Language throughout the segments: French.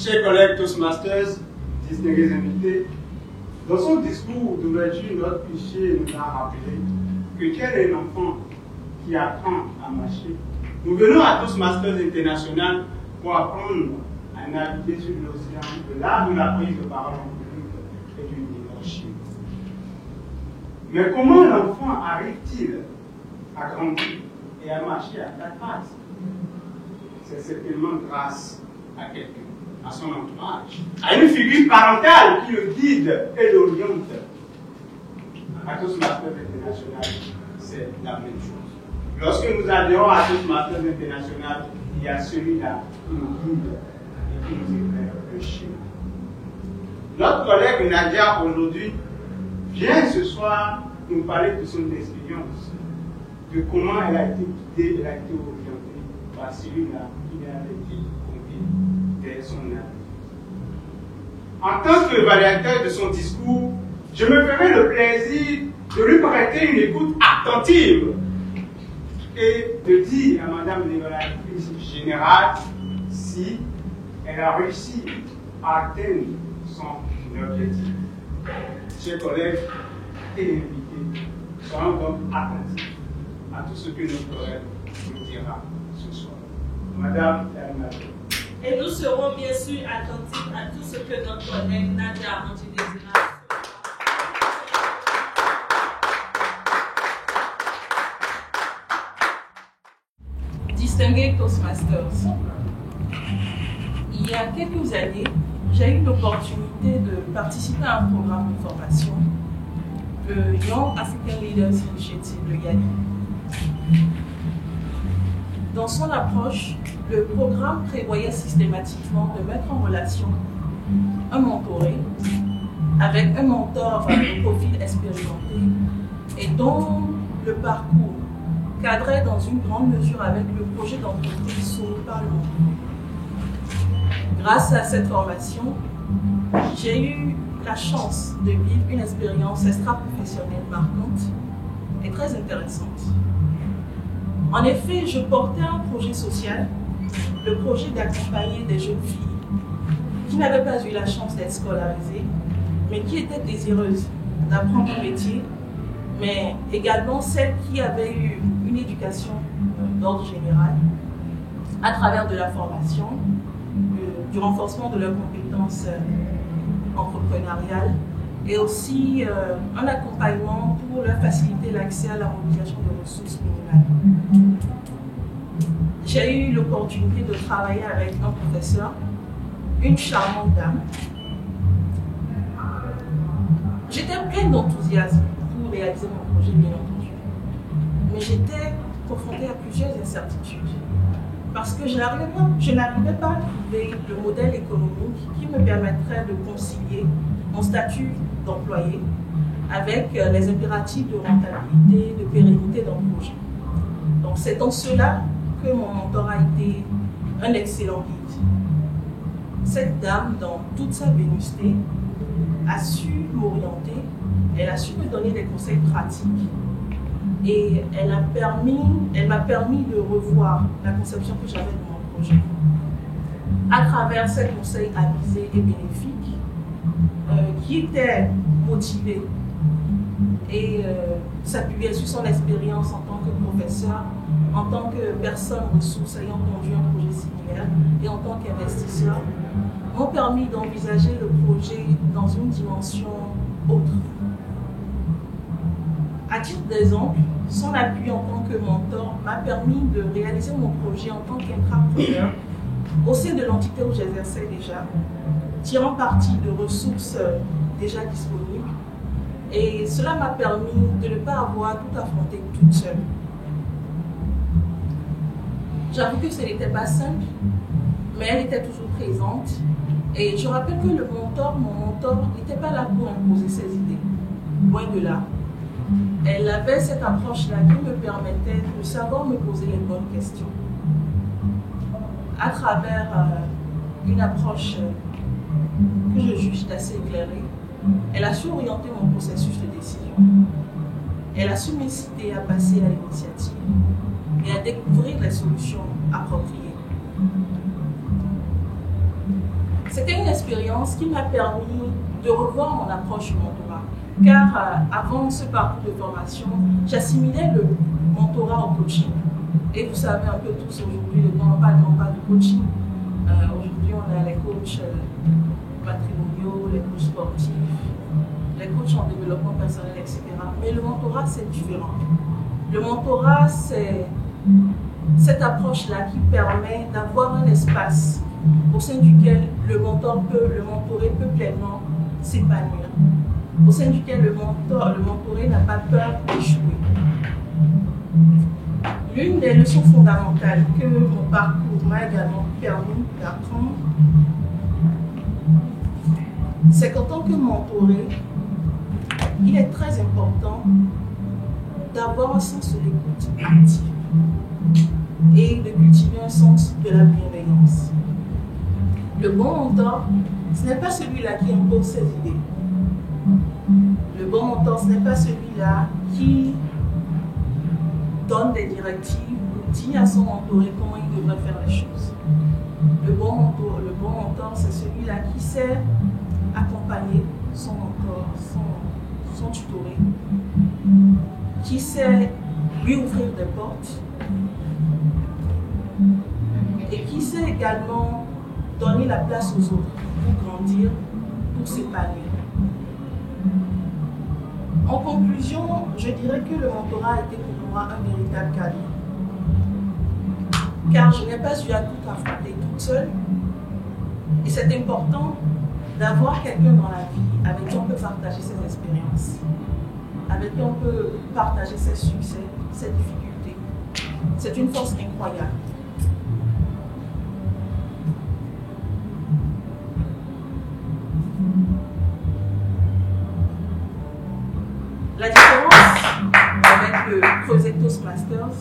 Chers collègues Toastmasters, distingués invités, dans son discours d'ouverture, notre fichier nous a rappelé que quel est l'enfant qui apprend à marcher. Nous venons à Toastmasters International pour apprendre à naviguer sur l'océan de l'art de la prise de parole en public et du leadership. Mais comment l'enfant arrive-t-il à grandir et à marcher à quatre pattes? C'est certainement grâce à quelqu'un, à son entourage, à une figure parentale qui le guide et l'oriente. À Toastmasters International, c'est la même chose. Lorsque nous adhérons à Toastmasters International, il y a celui-là qui nous guide et qui nous éclaire le chemin. Notre collègue Nadia, aujourd'hui, vient ce soir nous parler de son expérience, de comment elle a été guidée, elle a été orientée par celui-là qui lui avait été confié dès son âge. En tant que validateur de son discours, je me ferai le plaisir de lui prêter une écoute attentive et de dire à Madame l'évaluatrice générale si elle a réussi à atteindre son objectif. Chers collègues et invités, soyons donc attentifs à tout ce que notre collègue nous dira ce soir. Madame l'animatrice. Et nous serons bien sûr attentifs à tout ce que notre collègue Nadia Antilé dira. Distingués Toastmasters, il y a quelques années, j'ai eu l'opportunité de participer à un programme de formation, le Young African Leaders Initiative, le YALI. Dans son approche, le programme prévoyait systématiquement de mettre en relation un mentoré avec un mentor de profil expérimenté et dont le parcours cadrait dans une grande mesure avec le projet d'entreprise soumis par le mentoré. Grâce à cette formation, j'ai eu la chance de vivre une expérience extra-professionnelle marquante et très intéressante. En effet, je portais un projet social, le projet d'accompagner des jeunes filles qui n'avaient pas eu la chance d'être scolarisées, mais qui étaient désireuses d'apprendre un métier, mais également celles qui avaient eu une éducation d'ordre général à travers de la formation, du renforcement de leurs compétences entrepreneuriales et aussi un accompagnement pour leur faciliter l'accès à la mobilisation de ressources minimales. J'ai eu l'opportunité de travailler avec un professeur, une charmante dame. J'étais pleine d'enthousiasme pour réaliser mon projet, bien entendu. Mais j'étais confrontée à plusieurs incertitudes. Parce que je n'arrivais pas à trouver le modèle économique qui me permettrait de concilier mon statut d'employé avec les impératifs de rentabilité, de pérennité d'un projet. Donc c'est dans cela que mon mentor a été un excellent guide. Cette dame, dans toute sa vénusté, a su m'orienter, elle a su me donner des conseils pratiques et elle m'a permis de revoir la conception que j'avais de mon projet. À travers ces conseils avisés et bénéfiques, qui étaient motivés et s'appuyaient sur son expérience en tant que professeur, en tant que personne ressource ayant conduit un projet similaire et en tant qu'investisseur, m'ont permis d'envisager le projet dans une dimension autre. À titre d'exemple, son appui en tant que mentor m'a permis de réaliser mon projet en tant qu'intrapreneur au sein de l'entité où j'exerçais déjà, tirant parti de ressources déjà disponibles. Et cela m'a permis de ne pas avoir tout affronté toute seule. J'avoue que ce n'était pas simple, mais elle était toujours présente. Et je rappelle que mon mentor n'était pas là pour imposer ses idées. Loin de là. Elle avait cette approche-là qui me permettait de savoir me poser les bonnes questions. À travers une approche que je juge assez éclairée, elle a su orienter mon processus de décision. Elle a su m'inciter à passer à l'initiative et à découvrir les solutions appropriées. C'était une expérience qui m'a permis de revoir mon approche du mentorat. Car avant ce parcours de formation, j'assimilais le mentorat au coaching. Et vous savez un peu tous aujourd'hui, on parle de coaching. Aujourd'hui, on a les coachs matrimoniaux, les coachs sportifs, les coachs en développement personnel, etc. Mais le mentorat, c'est différent. Le mentorat, c'est cette approche-là qui permet d'avoir un espace au sein duquel le mentoré peut pleinement s'épanouir, au sein duquel le mentoré n'a pas peur d'échouer. L'une des leçons fondamentales que mon parcours m'a également permis d'apprendre, c'est qu'en tant que mentoré, il est très important d'avoir un sens de l'écoute active et de cultiver un sens de la bienveillance. Le bon mentor, ce n'est pas celui-là qui impose ses idées. Le bon mentor, ce n'est pas celui-là qui donne des directives ou dit à son mentoré comment il devrait faire les choses. Le bon mentor, c'est celui-là qui sait accompagner son mentor, son tutoré, qui sait lui ouvrir des portes et qui sait également donner la place aux autres pour grandir, pour s'épanouir. En conclusion, je dirais que le mentorat a été pour moi un véritable cadeau. Car je n'ai pas eu à tout affronter toute seule. Et c'est important d'avoir quelqu'un dans la vie avec qui on peut partager ses expériences, avec qui on peut partager ses succès, ses difficultés. C'est une force incroyable. La différence avec le projet Toastmasters,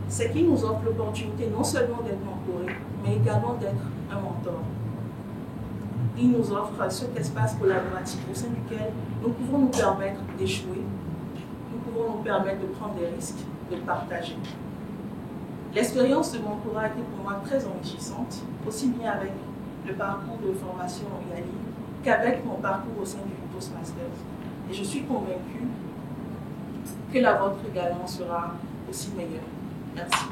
c'est qu'il nous offre l'opportunité non seulement d'être mentoré, mais également d'être un mentor. Il nous offre cet espace collaboratif au sein duquel nous pouvons nous permettre d'échouer, nous pouvons nous permettre de prendre des risques, de partager. L'expérience de mentorat a été pour moi très enrichissante, aussi bien avec le parcours de formation en IALI qu'avec mon parcours au sein du Toastmasters. Et je suis convaincue que la vôtre également sera aussi meilleure. Merci.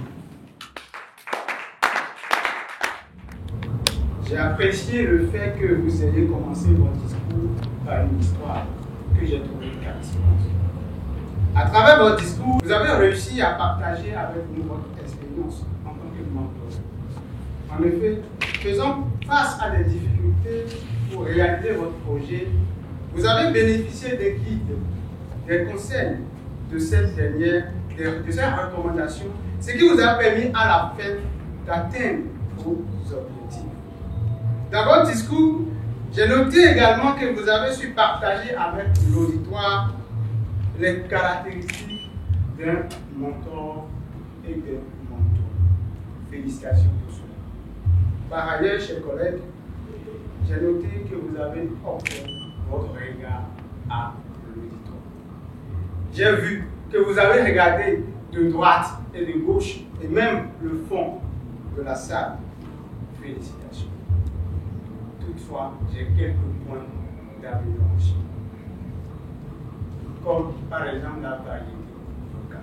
J'ai apprécié le fait que vous ayez commencé votre discours par une histoire que j'ai trouvée captivante. À travers votre discours, vous avez réussi à partager avec nous votre expérience en tant que mentor. En effet, faisant face à des difficultés pour réaliser votre projet, vous avez bénéficié des guides, des conseils de cette dernière, de ces recommandations, ce qui vous a permis à la fin d'atteindre vos objectifs. Dans votre discours, j'ai noté également que vous avez su partager avec l'auditoire les caractéristiques d'un mentor et d'un mentor. Félicitations pour cela. Par ailleurs, chers collègues, j'ai noté que vous avez offert votre regard à l'auditoire. J'ai vu que vous avez regardé de droite et de gauche et même le fond de la salle. Félicitations. Toutefois, j'ai quelques points d'amélioration. Comme par exemple la variété vocale.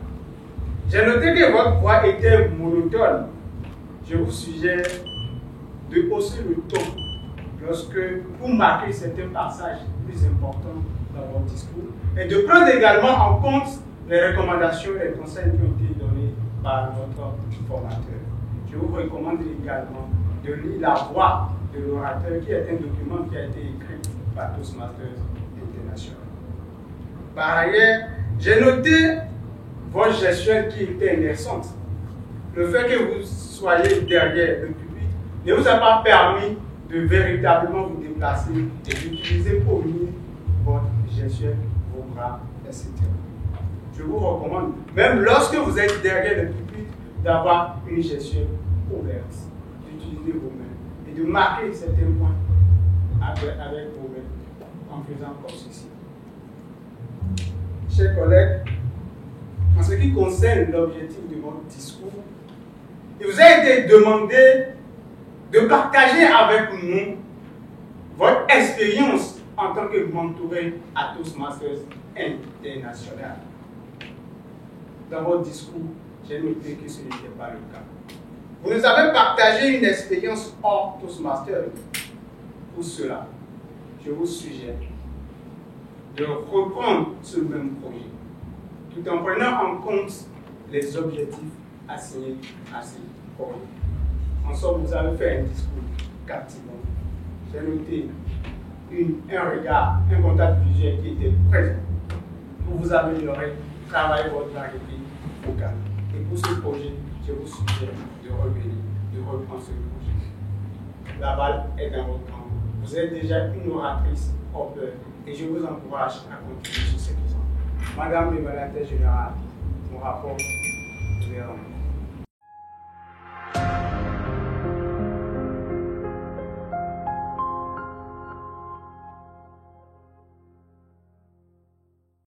J'ai noté que votre voix était monotone. Je vous suggère de hausser le ton lorsque vous marquez certains passages plus importants dans votre discours et de prendre également en compte les recommandations et les conseils qui ont été donnés par notre formateur. Je vous recommande également de lire la voix de l'orateur qui est un document qui a été écrit par Toastmasters International. Par ailleurs, j'ai noté votre gestuelle qui était intéressante. Le fait que vous soyez derrière le public ne vous a pas permis de véritablement vous déplacer et d'utiliser pour unir votre gestuelle, vos bras, etc. Je vous recommande, même lorsque vous êtes derrière le public, d'avoir une gestuelle ouverte, d'utiliser vos mains et de marquer certains points avec vos mains en faisant comme ceci. Chers collègues, en ce qui concerne l'objectif de votre discours, il vous a été demandé de partager avec nous votre expérience en tant que mentoré à Toastmasters International. Dans votre discours, j'ai noté que ce n'était pas le cas. Vous nous avez partagé une expérience hors Toastmasters. Pour cela, je vous suggère de reprendre ce même projet, tout en prenant en compte les objectifs assignés à ce projet. En somme, vous avez fait un discours captivant. J'ai noté un regard, un contact visuel qui était présent pour vous améliorer, travailler votre variété vocale. Et pour ce projet, je vous suggère de revenir, de reprendre ce projet. La balle est dans votre camp. Vous êtes déjà une oratrice hors d'œuvre et je vous encourage à continuer sur cette voie. Madame le Directeur général, mon rapport est vers vous.